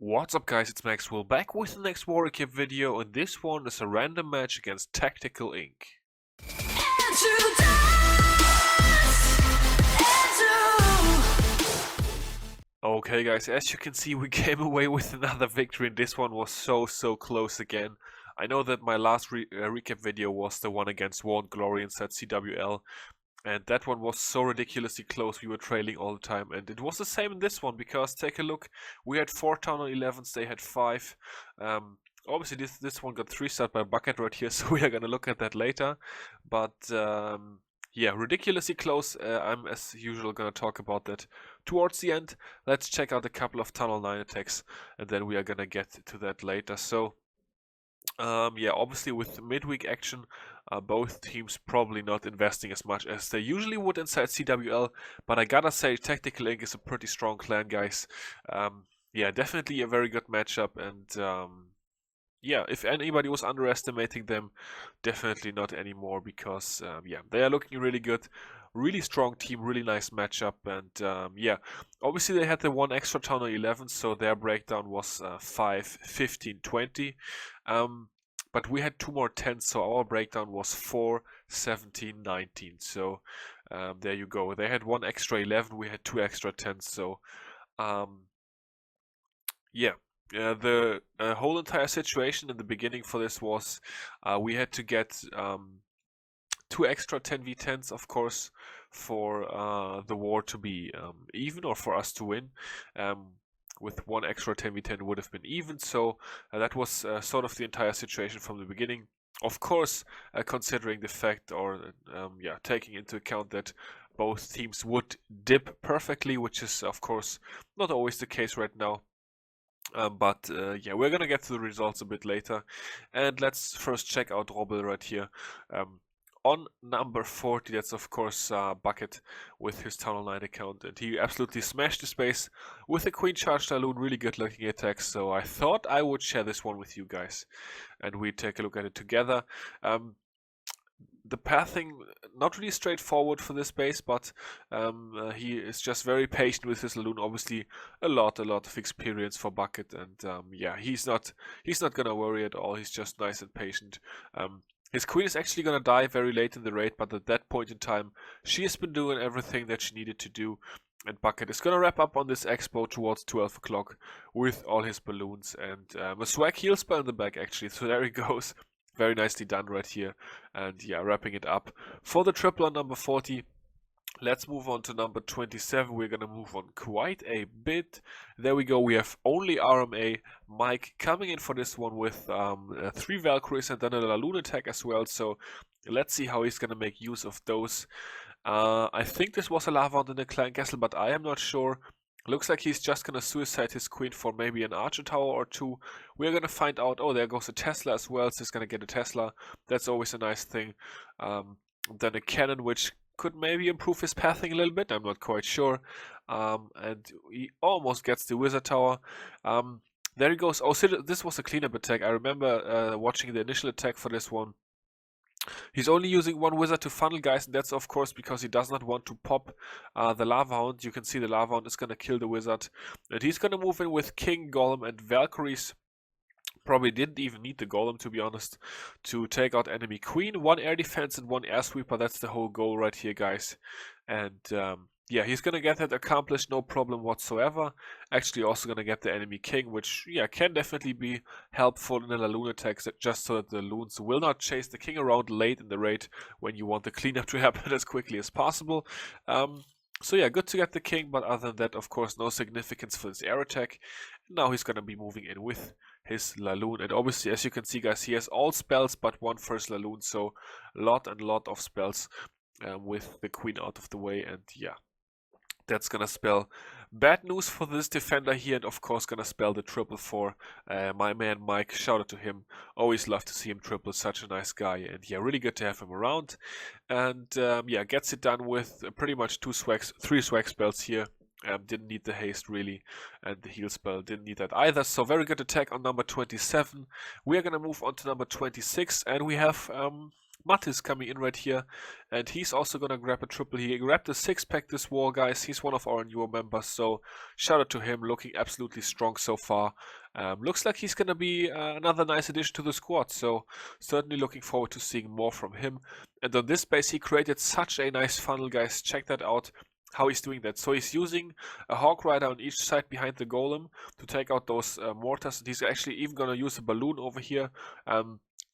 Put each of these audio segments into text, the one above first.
What's up guys, it's Maxwell back with the next war recap video, and this one is a random match against Tactical Inc. Okay guys, as you can see we came away with another victory and this one was so close again. I know that my last recap video was the one against War and Glory inside CWL. And that one was so ridiculously close, we were trailing all the time. And it was the same in this one, because take a look, we had 4 Town Hall 11s, they had 5. Obviously this one got 3-starred by Bucket right here, so we are going to look at that later. But yeah, ridiculously close. I'm as usual going to talk about that towards the end. Let's check out a couple of Tunnel 9 attacks, and then we are going to get to that later. So yeah, obviously with midweek action, both teams probably not investing as much as they usually would inside CWL, but I gotta say Tactical Inc. is a pretty strong clan, guys. Yeah, definitely a very good matchup, and yeah, if anybody was underestimating them, definitely not anymore, because yeah, they are looking really good. Really strong team, really nice matchup, and yeah, obviously they had the one extra Town Hall 11, so their breakdown was 5, 15, 20. But we had 2 more 10s, so our breakdown was 4, 17, 19. So there you go. They had 1 extra 11, we had 2 extra 10s. So yeah. The whole entire situation in the beginning for this was we had to get 2 extra 10v10s, of course, for the war to be even, or for us to win. With 1 extra 10v10 would have been even, so that was sort of the entire situation from the beginning. Of course, considering the fact, or yeah, taking into account that both teams would dip perfectly, which is of course not always the case right now. But yeah, we're gonna get to the results a bit later, and let's first check out Robbel right here. On number 40, that's of course Bucket with his Town Hall 9 account, and he absolutely smashed the space with a Queen Charge Saloon, really good looking attacks, so I thought I would share this one with you guys, and we take a look at it together. The pathing, not really straightforward for this base, but he is just very patient with his Laloon. Obviously, a lot of experience for Bucket, and yeah, he's not gonna worry at all. He's just nice and patient. His queen is actually gonna die very late in the raid, but at that point in time, she has been doing everything that she needed to do. And Bucket is gonna wrap up on this expo towards 12 o'clock with all his balloons and a swag heal spell in the back, actually. So there he goes. Very nicely done right here. And yeah, wrapping it up for the triple on number 40. Let's move on to number 27. We're going to move on quite a bit. There we go. We have only RMA. Mike coming in for this one with 3 Valkyries and then a Laloon attack as well. So let's see how he's going to make use of those. I think this was a Lava Hound in the Clan Castle, but I am not sure. Looks like he's just gonna suicide his queen for maybe an archer tower or 2. We're gonna find out. Oh, there goes a Tesla as well, so he's gonna get a Tesla. That's always a nice thing. Then a cannon, which could maybe improve his pathing a little bit. I'm not quite sure. And he almost gets the wizard tower. There he goes. Oh, so this was a cleanup attack. I remember watching the initial attack for this one. He's only using 1 wizard to funnel, guys, and that's of course because he does not want to pop the Lava Hound. You can see the Lava Hound is going to kill the wizard. And he's going to move in with King, Golem, and Valkyries. Probably didn't even need the Golem, to be honest, to take out enemy Queen. 1 air defense and 1 air sweeper. That's the whole goal right here, guys. And yeah, he's gonna get that accomplished, no problem whatsoever. Actually also gonna get the enemy king, which yeah, can definitely be helpful in the Laloon attacks, just so that the loons will not chase the king around late in the raid when you want the cleanup to happen as quickly as possible. So yeah, good to get the king, but other than that, of course, no significance for this air attack. Now he's gonna be moving in with his Laloon, and obviously, as you can see, guys, he has all spells but 1 first Laloon, so a lot of spells with the queen out of the way, and yeah. That's gonna spell bad news for this defender here, and of course gonna spell the triple for my man Mike. Shout out to him. Always love to see him triple. Such a nice guy, and yeah, really good to have him around. And yeah, gets it done with pretty much 3 swag spells here. Didn't need the haste really, and the heal spell didn't need that either. So very good attack on number 27. We are gonna move on to number 26, and we have Mattis coming in right here, and he's also gonna grab a triple. He grabbed a 6-pack this war, guys. He's one of our newer members, so shout out to him. Looking absolutely strong so far. Looks like he's gonna be another nice addition to the squad, so certainly looking forward to seeing more from him. And on this base, he created such a nice funnel, guys. Check that out. How he's doing that. So he's using a Hawk Rider on each side behind the Golem to take out those mortars. And he's actually even going to use a balloon over here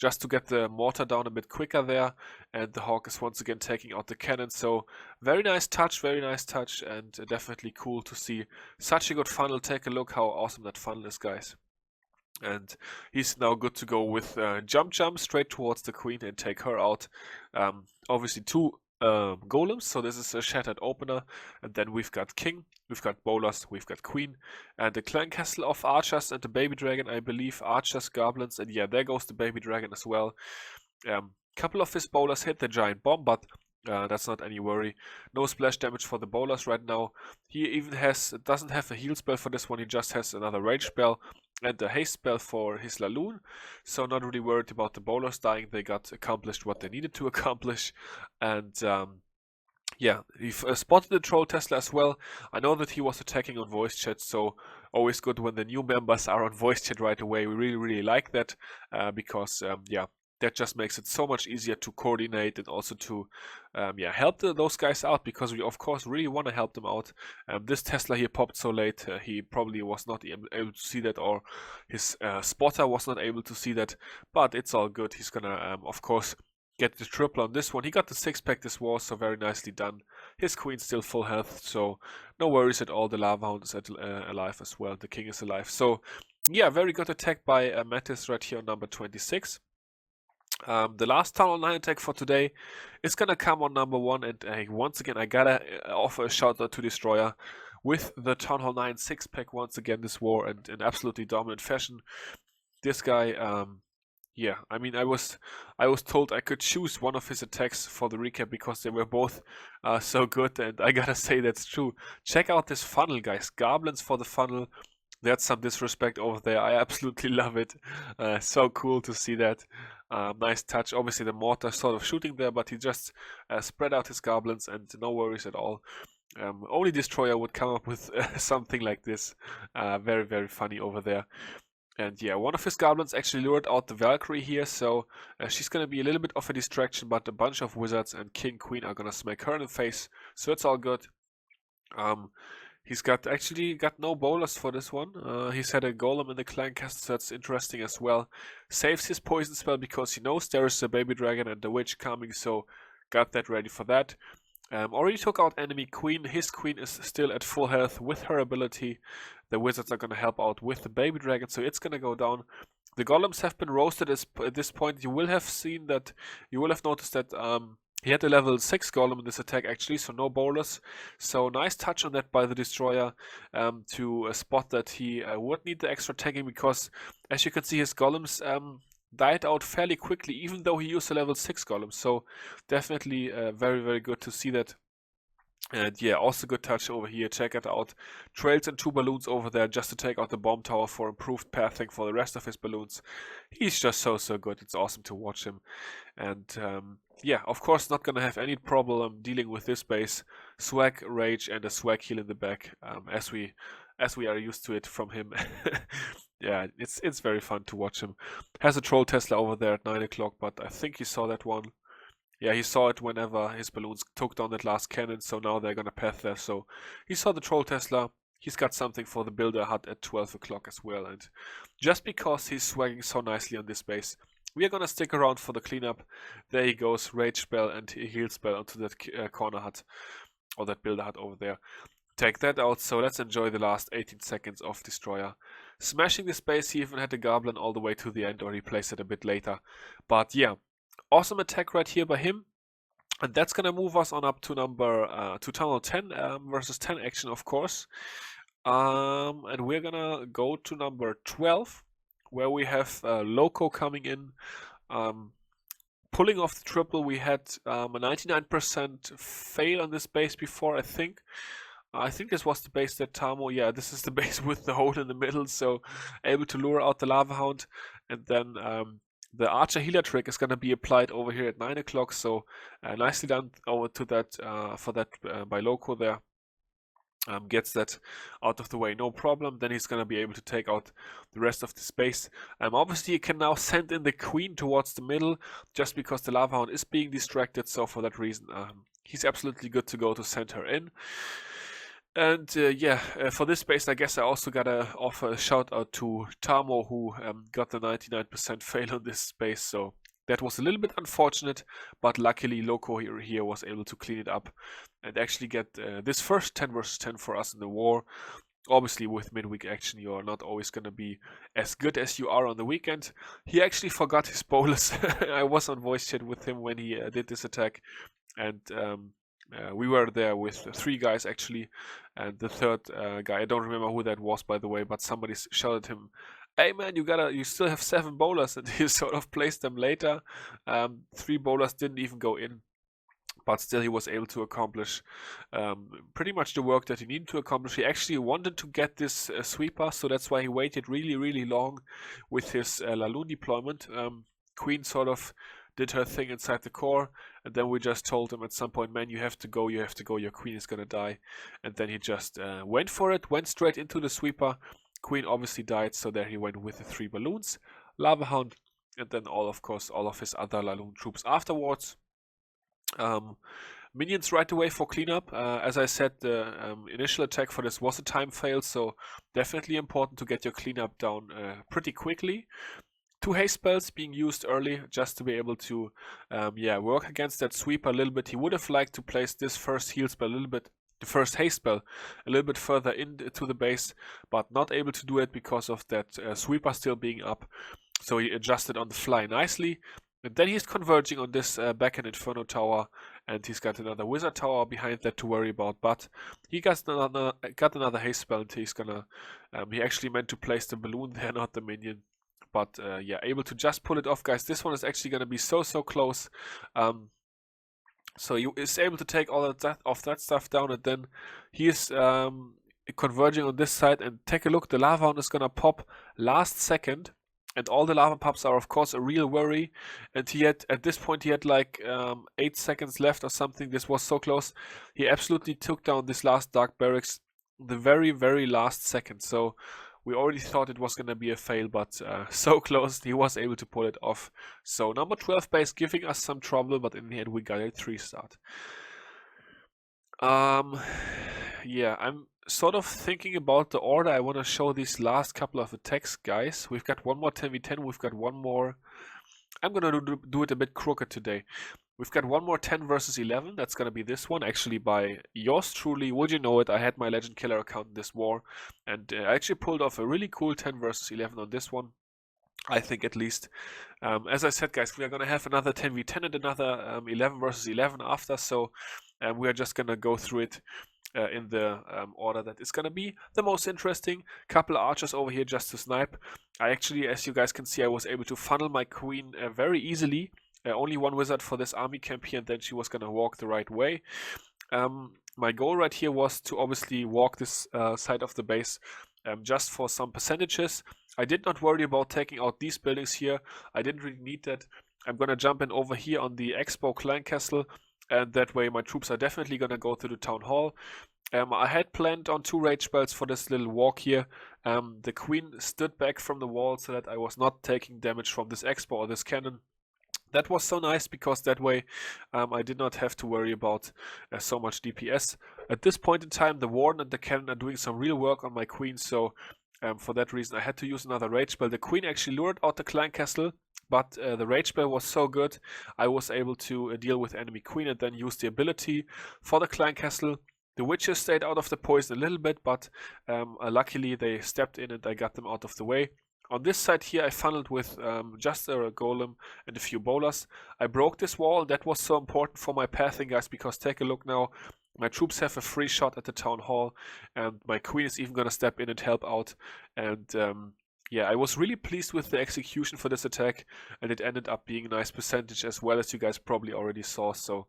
just to get the mortar down a bit quicker there. And the Hawk is once again taking out the cannon. So very nice touch, and definitely cool to see such a good funnel. Take a look how awesome that funnel is, guys. And he's now good to go with jump straight towards the queen and take her out. Obviously 2 golems, so this is a shattered opener, and then we've got king, we've got bowlers, we've got queen, and the clan castle of archers and the baby dragon, I believe, archers, goblins, and yeah, there goes the baby dragon as well. Couple of his bowlers hit the giant bomb, but that's not any worry. No splash damage for the bowlers right now. He even doesn't have a heal spell for this one, he just has another rage spell and a haste spell for his Laloon, so not really worried about the bowlers dying. They got accomplished what they needed to accomplish, and yeah, he spotted the Troll Tesla as well. I know that he was attacking on voice chat, so always good when the new members are on voice chat right away. We really like that because yeah, that just makes it so much easier to coordinate and also to yeah, help those guys out, because we of course really want to help them out. This Tesla here popped so late, he probably was not able to see that, or his spotter was not able to see that, but it's all good. He's gonna of course get the triple on this one. He got the 6-pack this war, so very nicely done. His queen's still full health, so no worries at all. The Lava Hound is alive as well. The king is alive. So yeah, very good attack by Mattis right here on number 26. The last Town Hall 9 attack for today is gonna come on number 1, and once again I gotta offer a shout out to Destroyer with the Town Hall 9 6-pack once again this war, and in absolutely dominant fashion. This guy, yeah, I mean, I was told I could choose one of his attacks for the recap because they were both so good, and I gotta say that's true. Check out this funnel, guys. Goblins for the funnel. That's some disrespect over there. I absolutely love it. So cool to see that. Nice touch. Obviously the mortar sort of shooting there, but he just spread out his goblins and no worries at all. Only Destroyer would come up with something like this. Very funny over there. And yeah, one of his goblins actually lured out the Valkyrie here, so she's gonna be a little bit of a distraction, but a bunch of wizards and king, queen are gonna smack her in the face, so it's all good. He's actually got no bowlers for this one. He's had a golem in the clan cast, so that's interesting as well. Saves his poison spell because he knows there is a baby dragon and the witch coming, so got that ready for that. Already took out enemy queen. His queen is still at full health with her ability. The wizards are going to help out with the baby dragon, so it's going to go down. The golems have been roasted at this point. You will have noticed that he had a level 6 golem in this attack actually, so no bowlers. So nice touch on that by the Destroyer to spot that he would need the extra tanking, because as you can see his golems died out fairly quickly, even though he used a level 6 golem. So definitely very good to see that. And yeah, also good touch over here. Check it out. Trails and 2 balloons over there just to take out the bomb tower for improved pathing for the rest of his balloons. He's just so good. It's awesome to watch him. And yeah, of course not gonna have any problem dealing with this base. Swag, rage, and a swag heal in the back, as we are used to it from him. Yeah, it's very fun to watch him. Has a troll Tesla over there at 9 o'clock, but I think he saw that one. Yeah, he saw it whenever his balloons took down that last cannon, so now they're gonna path there. So he saw the troll Tesla. He's got something for the builder hut at 12 o'clock as well. And just because he's swagging so nicely on this base, we are gonna stick around for the cleanup. There he goes, rage spell and heal spell onto that corner hut, or that builder hut over there. Take that out, so let's enjoy the last 18 seconds of Destroyer. Smashing this base, he even had a goblin all the way to the end, or he placed it a bit later. But yeah, awesome attack right here by him. And that's gonna move us on up to number to Tunnel 10 versus 10 action, of course. And we're gonna go to number 12, where we have Loco coming in. Pulling off the triple, we had a 99% fail on this base before, I think. I think this was the base that Tamo, yeah, this is the base with the hole in the middle, so able to lure out the Lava Hound, and then the Archer Healer trick is going to be applied over here at 9 o'clock, so nicely done over to that, for that by Loco there. Gets that out of the way, no problem. Then he's going to be able to take out the rest of the space. Obviously, you can now send in the queen towards the middle, just because the Lava Hound is being distracted, so for that reason, he's absolutely good to go to send her in. And yeah, for this space, I guess I also gotta offer a shout out to Tamo, who got the 99% fail on this space, so that was a little bit unfortunate, but luckily Loco here was able to clean it up and actually get this first 10 versus 10 for us in the war. Obviously, with midweek action, you are not always going to be as good as you are on the weekend. He actually forgot his bolus. I was on voice chat with him when he did this attack, and we were there with 3 guys actually, and the third guy, I don't remember who that was, by the way, but somebody shouted him, "Hey man, you still have 7 bowlers," and he sort of placed them later. 3 bowlers didn't even go in, but still he was able to accomplish pretty much the work that he needed to accomplish. He actually wanted to get this sweeper, so that's why he waited really long with his Laloon deployment. Queen sort of did her thing inside the core, and then we just told him at some point, "Man, you have to go, your queen is gonna die." And then he just went for it, went straight into the sweeper. Queen obviously died, so there he went with the 3 balloons, Lava Hound, and then all of his other Laloon troops afterwards. Minions right away for cleanup. As I said, the initial attack for this was a time fail, so definitely important to get your cleanup down pretty quickly. 2 haste spells being used early just to be able to work against that sweeper a little bit. He would have liked to place this first heal spell a little bit, the first haste spell a little bit further into the base, but not able to do it because of that sweeper still being up. So he adjusted on the fly nicely. And then he's converging on this back-end Inferno tower, and he's got another Wizard tower behind that to worry about. But he got another haste spell, and he's gonna. He actually meant to place the balloon there, not the minion. But yeah, able to just pull it off, guys. This one is actually gonna be so close. So he is able to take all of that stuff down, and then he is converging on this side. And take a look, the Lava Hound is gonna pop last second. And all the lava pops are, of course, a real worry. And at this point, he had like 8 seconds left or something. This was so close. He absolutely took down this last Dark Barracks the very last second. So we already thought it was going to be a fail, but so close, he was able to pull it off. So number 12 base giving us some trouble, but in the end, we got a 3-star. Yeah, I'm sort of thinking about the order I want to show these last couple of attacks, guys. We've got one more 10v10, we've got one more. I'm gonna do it a bit crooked today. We've got one more 10 versus 11. That's gonna be this one, actually by yours truly. Would you know it? I had my Legend Killer account in this war, and I actually pulled off a really cool 10 versus 11 on this one. I think at least. As I said, guys, we are gonna have another 10v10 and another 11 versus 11 after. So we are just gonna go through it in the order that is going to be the most interesting. Couple archers over here just to snipe. I actually, as you guys can see, I was able to funnel my queen very easily. Only 1 wizard for this army camp here, and then she was going to walk the right way. My goal right here was to obviously walk this side of the base just for some percentages. I did not worry about taking out these buildings here. I didn't really need that. I'm going to jump in over here on the Expo Clan Castle, and that way my troops are definitely going to go to the town hall. I had planned on 2 rage spells for this little walk here. The queen stood back from the wall so that I was not taking damage from this Expo or this cannon. That was so nice because that way I did not have to worry about so much DPS. At this point in time, the warden and the cannon are doing some real work on my queen, so for that reason I had to use another rage spell. The queen actually lured out the clan castle, but the rage spell was so good I was able to deal with enemy queen and then use the ability for the clan castle. The witches stayed out of the poison a little bit, but luckily they stepped in and I got them out of the way. On this side here I funneled with just a golem and a few bowlers. I broke this wall. That was so important for my pathing, guys, because take a look now. My troops have a free shot at the town hall, and my queen is even going to step in and help out. And yeah, I was really pleased with the execution for this attack, and it ended up being a nice percentage as well, as you guys probably already saw. So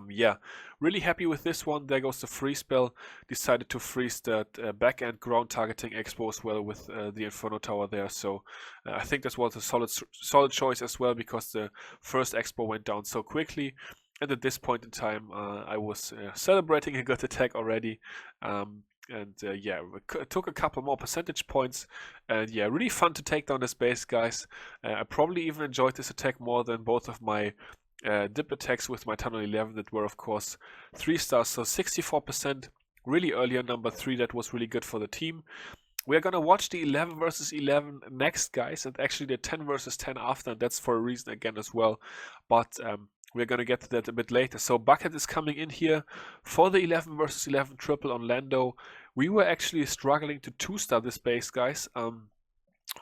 Yeah, really happy with this one. There goes the freeze spell. Decided to freeze that back end ground targeting expo as well with the Inferno Tower there. So I think this was a solid choice as well, because the first expo went down so quickly. And at this point in time, I was celebrating a good attack already. And yeah, took a couple more percentage points. And yeah, really fun to take down this base, guys. I probably even enjoyed this attack more than both of my dip attacks with my Tunnel 11 that were, of course, 3 stars. So 64%, really early on number 3. That was really good for the team. We're going to watch the 11 versus 11 next, guys, and actually the 10 versus 10 after, and that's for a reason again as well. But we're going to get to that a bit later. So Bucket is coming in here for the 11 versus 11 triple on Lando. We were actually struggling to 2-star this base, guys.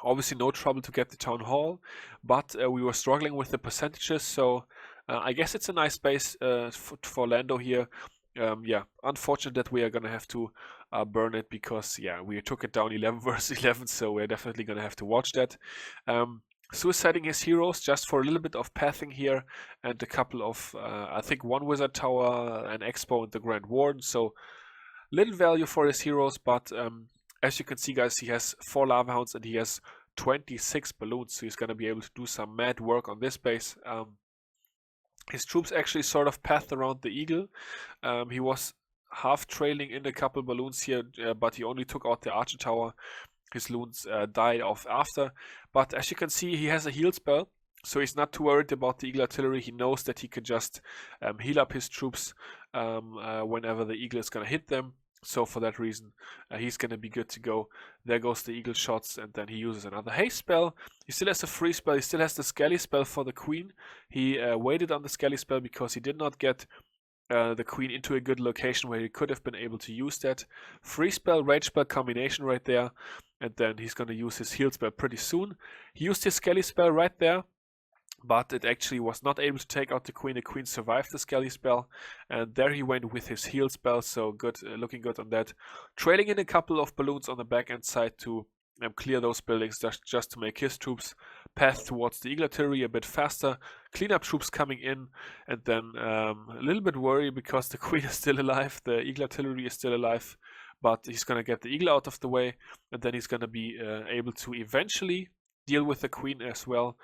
Obviously no trouble to get the Town Hall, but we were struggling with the percentages, so I guess it's a nice base for Lando here. Yeah, unfortunate that we are gonna have to burn it, because yeah, we took it down 11 versus 11, so we're definitely gonna have to watch that. Suiciding his heroes just for a little bit of pathing here, and a couple of, I think one Wizard Tower, an Expo, and the Grand Warden, so little value for his heroes, but as you can see, guys, he has 4 Lava Hounds and he has 26 balloons, so he's going to be able to do some mad work on this base. His troops actually sort of pathed around the Eagle. He was half trailing in a couple balloons here, but he only took out the Archer Tower. His loons died off after, but as you can see, he has a heal spell, so he's not too worried about the Eagle artillery. He knows that he can just heal up his troops whenever the Eagle is going to hit them. So for that reason, he's going to be good to go. There goes the Eagle shots, and then he uses another haste spell. He still has a free spell. He still has the Skelly spell for the Queen. He waited on the Skelly spell because he did not get the Queen into a good location where he could have been able to use that. Free spell, rage spell combination right there. And then he's going to use his heal spell pretty soon. He used his Skelly spell right there, but it actually was not able to take out the Queen. The Queen survived the Skelly spell, and there he went with his heal spell, so good, looking good on that. Trailing in a couple of balloons on the back end side to clear those buildings, just to make his troops path towards the Eagle artillery a bit faster. Clean up troops coming in, and then a little bit worried because the Queen is still alive, the Eagle artillery is still alive, but he's going to get the Eagle out of the way, and then he's going to be able to eventually deal with the Queen as well.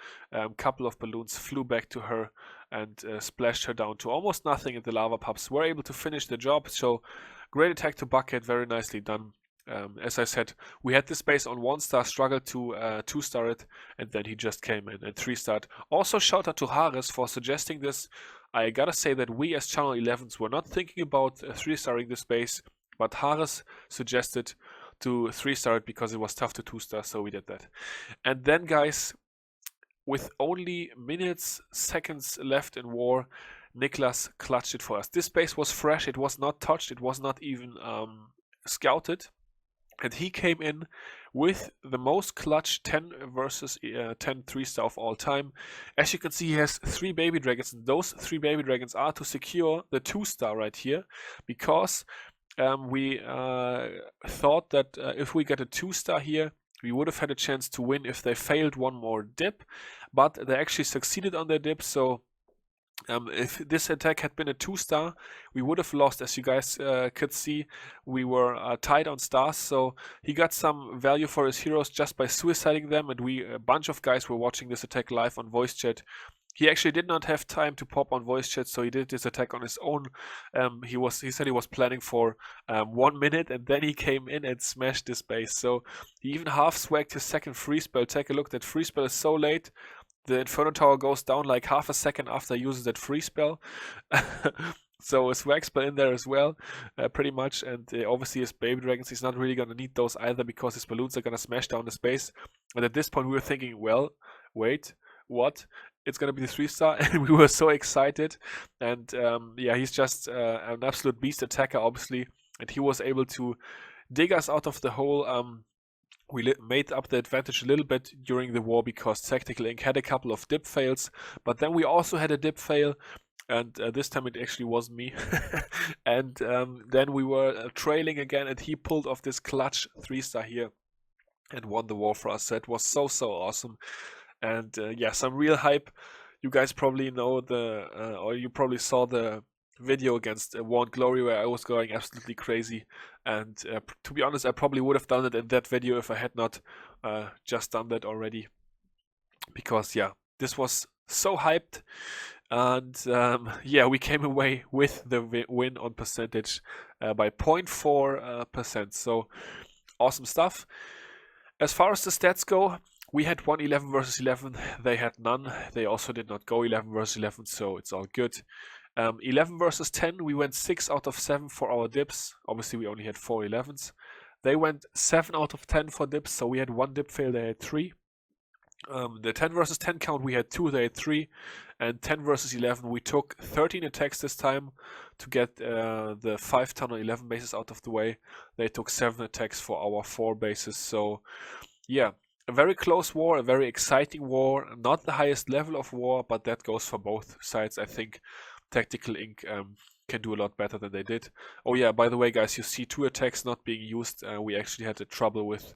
Couple of balloons flew back to her and splashed her down to almost nothing, and the lava pups were able to finish the job. So great attack to Bucket, very nicely done. As I said, we had this base on 1-star, struggled to 2-star it, and then he just came in and 3-starred. Also shout out to Haris for suggesting this. I gotta say that we as Channel 11s were not thinking about 3-starring this base, but Haris suggested to 3-star it because it was tough to 2-star, so we did that. And then, guys, with only minutes, seconds left in war, Niklas clutched it for us. This base was fresh, it was not touched, it was not even scouted, and he came in with the most clutch 10 versus 10 3-star of all time. As you can see, he has 3 baby dragons, and those 3 baby dragons are to secure the 2-star right here, because we thought that if we get a 2-star here, we would have had a chance to win if they failed one more dip, but they actually succeeded on their dip. So if this attack had been a 2-star, we would have lost. As you guys could see, we were tied on stars, so he got some value for his heroes just by suiciding them, and a bunch of guys were watching this attack live on voice chat. He actually did not have time to pop on voice chat, so he did this attack on his own. He said he was planning for 1 minute, and then he came in and smashed this base. So he even half swagged his second free spell. Take a look, that free spell is so late. The Inferno Tower goes down like half a second after he uses that free spell. So a swag spell in there as well, pretty much. And obviously his baby dragons, he's not really going to need those either, because his balloons are going to smash down the space. And at this point we were thinking, well, wait, what? It's going to be the 3-star, and we were so excited. And yeah, he's just an absolute beast attacker, obviously. And he was able to dig us out of the hole. We made up the advantage a little bit during the war because Tactical Inc. had a couple of dip fails, but then we also had a dip fail, and this time it actually wasn't me. And then we were trailing again, and he pulled off this clutch 3-star here and won the war for us. So it was so awesome. And yeah, some real hype. You guys probably know or you probably saw the video against War and Glory where I was going absolutely crazy, and to be honest, I probably would have done it in that video if I had not just done that already, because yeah, this was so hyped, and yeah, we came away with the win on percentage by 0.4%. So awesome stuff. As far as the stats go, we had 1 11 versus 11. They had none. They also did not go 11 versus 11, so it's all good. 11 versus 10, we went 6 out of 7 for our dips. Obviously, we only had 4 11s. They went 7 out of 10 for dips, so we had 1 dip fail, they had 3. The 10 versus 10 count, we had 2, they had 3. And 10 versus 11, we took 13 attacks this time to get the 5 ton or 11 bases out of the way. They took 7 attacks for our 4 bases. So, yeah, a very close war, a very exciting war. Not the highest level of war, but that goes for both sides. I think Tactical Inc. Can do a lot better than they did. Oh yeah, by the way, guys, you see 2 attacks not being used. We actually had a trouble with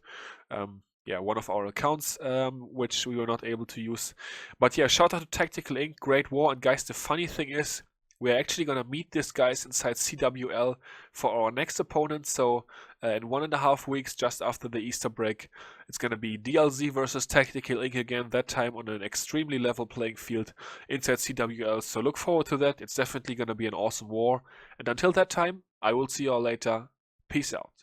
one of our accounts, which we were not able to use. But yeah, shout out to Tactical Inc. Great war. And guys, the funny thing is, we're actually going to meet these guys inside CWL for our next opponent. So in 1.5 weeks, just after the Easter break, it's going to be DLZ versus Tactical Inc. again, that time on an extremely level playing field inside CWL. So look forward to that. It's definitely going to be an awesome war. And until that time, I will see you all later. Peace out.